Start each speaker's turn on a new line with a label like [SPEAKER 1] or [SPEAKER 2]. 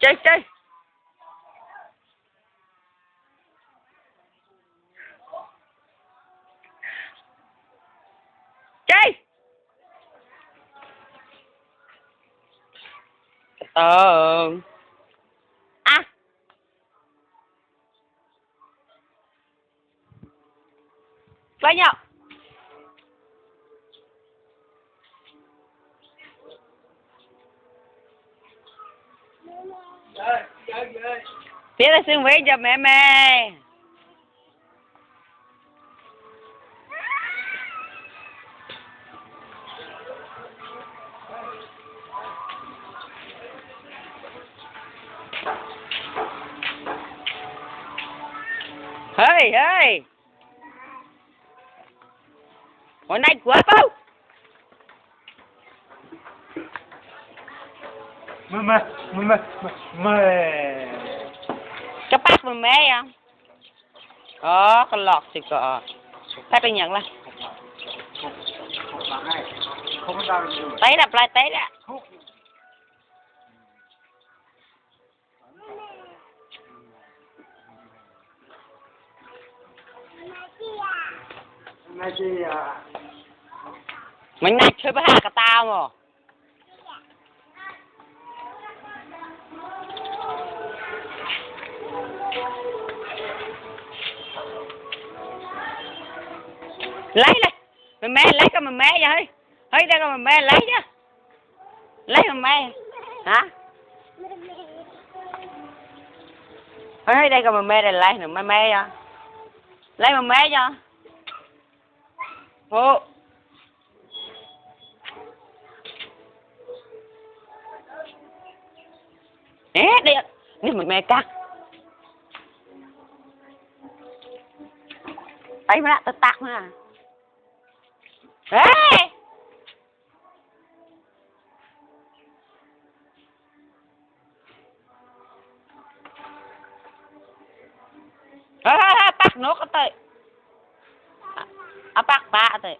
[SPEAKER 1] chơi chơi chơi tường à với nhau phía là xương vẽ cho mẹ mẹ hey hey hôm nay quá không cái bác mà mẹ à con lọt thì có bác đi nhận là tới đập lại tới đã mình này chơi với cả tao mà lấy đây mày mẹ lấy cái mày mẹ vậy thấy đây cái mày mẹ lấy chứ lấy mày mẹ hả thấy đây cái mày mẹ này lấy mày mẹ à lấy mày mẹ cho ô đi đi mày mẹ cắt thấy mà tao tắt nữa ê bắt nốt cái tay bắt ba tay